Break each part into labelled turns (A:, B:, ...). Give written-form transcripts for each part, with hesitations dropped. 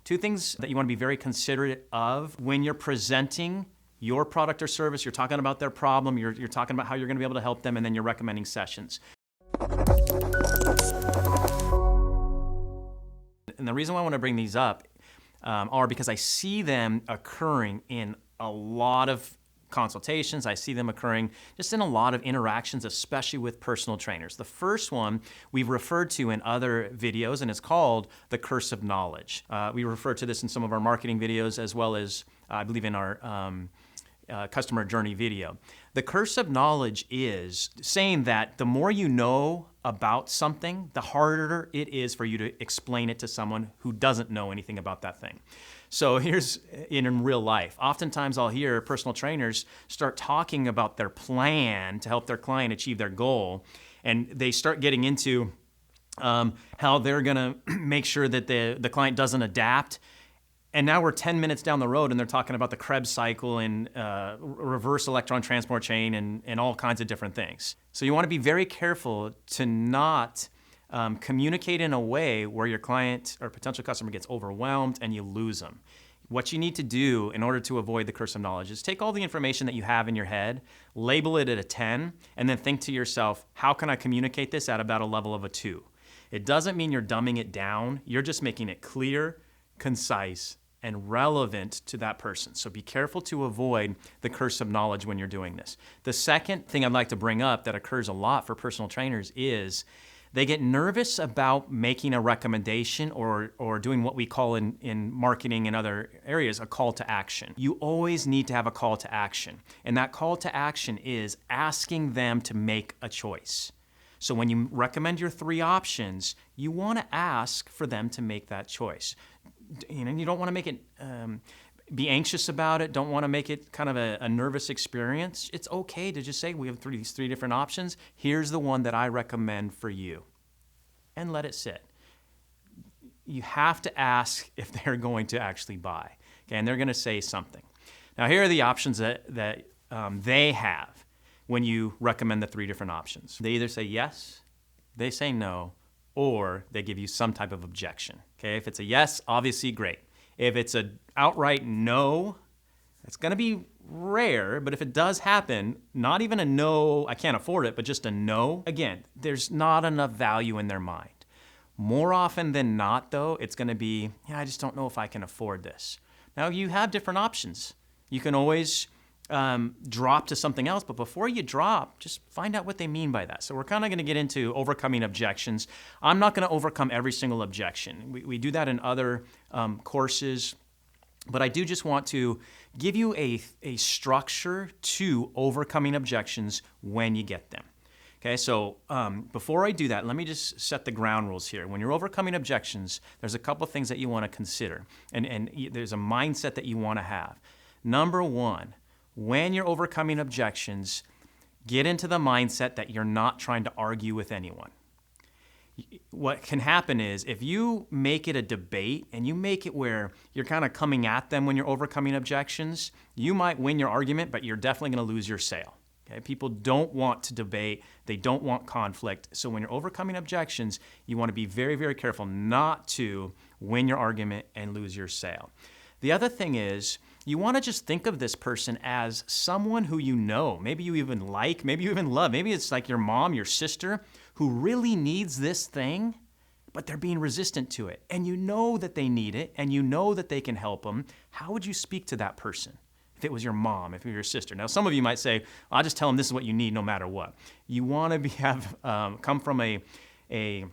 A: Two things that you want to be very considerate of when you're presenting your product or service. You're talking about their problem, you're talking about how you're going to be able to help them, and then you're recommending sessions. And the reason why I want to bring these up are because I see them occurring in a lot of consultations. I see them occurring just in a lot of interactions, especially with personal trainers. The first one we've referred to in other videos, and it's called the curse of knowledge. We refer to this in some of our marketing videos, as well as I believe in our customer journey video. The curse of knowledge is saying that the more you know about something, the harder it is for you to explain it to someone who doesn't know anything about that thing. So here's in real life. Oftentimes I'll hear personal trainers start talking about their plan to help their client achieve their goal, and they start getting into how they're gonna make sure that the client doesn't adapt. And now we're 10 minutes down the road and they're talking about the Krebs cycle and reverse electron transport chain and all kinds of different things. So you want to be very careful to not communicate in a way where your client or potential customer gets overwhelmed and you lose them. What you need to do in order to avoid the curse of knowledge is take all the information that you have in your head, label it at a 10, and then think to yourself, how can I communicate this at about a level of a 2? It doesn't mean you're dumbing it down. You're just making it clear, concise, and relevant to that person. So be careful to avoid the curse of knowledge when you're doing this. The second thing I'd like to bring up that occurs a lot for personal trainers is they get nervous about making a recommendation or doing what we call in marketing and other areas a call to action. You always need to have a call to action. And that call to action is asking them to make a choice. So when you recommend your 3 options, you want to ask for them to make that choice. You know, you don't want to make it, be anxious about it, don't want to make it kind of a nervous experience. It's okay to just say, we have these 3 different options. Here's the one that I recommend for you. And let it sit. You have to ask if they're going to actually buy. Okay, and they're going to say something. Now here are the options that they have when you recommend the 3 different options. They either say yes, they say no, or they give you some type of objection. Okay, if it's a yes, obviously great. If it's an outright no, it's gonna be rare, but if it does happen, not even a no, I can't afford it, but just a no, again, there's not enough value in their mind. More often than not though, it's gonna be, yeah, I just don't know if I can afford this. Now you have different options. You can always drop to something else, but before you drop, just find out what they mean by that. So we're kind of going to get into overcoming objections. I'm not going to overcome every single objection. We do that in other courses, but I do just want to give you a structure to overcoming objections when you get them. Okay, so before I do that, let me just set the ground rules here. When you're overcoming objections, there's a couple things that you want to consider, and there's a mindset that you want to have. Number 1, when you're overcoming objections, get into the mindset that you're not trying to argue with anyone. What can happen is if you make it a debate and you make it where you're kind of coming at them when you're overcoming objections, you might win your argument, but you're definitely going to lose your sale. Okay? People don't want to debate. They don't want conflict. So when you're overcoming objections, you want to be very, very careful not to win your argument and lose your sale. The other thing is, you want to just think of this person as someone who you know, maybe you even like, maybe you even love. Maybe it's like your mom, your sister, who really needs this thing, but they're being resistant to it. And you know that they need it, and you know that they can help them. How would you speak to that person if it was your mom, if it was your sister? Now, some of you might say, I'll just tell them this is what you need no matter what. You want to come from a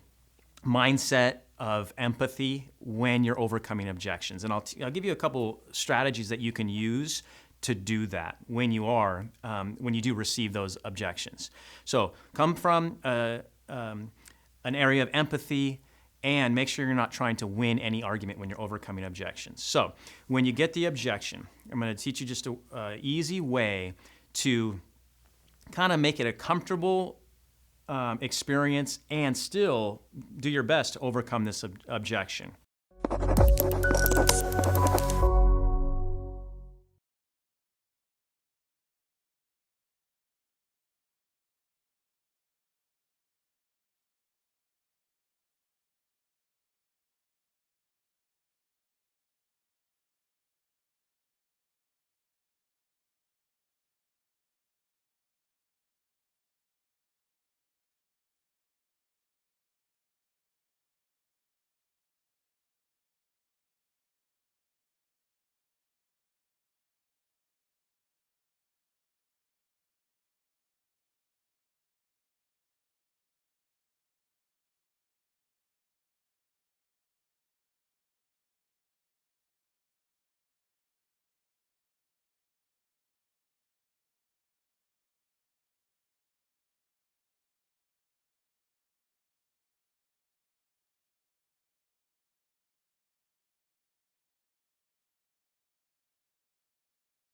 A: mindset of empathy when you're overcoming objections. And I'll give you a couple strategies that you can use to do that when you do receive those objections. So come from an area of empathy and make sure you're not trying to win any argument when you're overcoming objections. So when you get the objection, I'm going to teach you just an easy way to kind of make it a comfortable experience and still do your best to overcome this objection.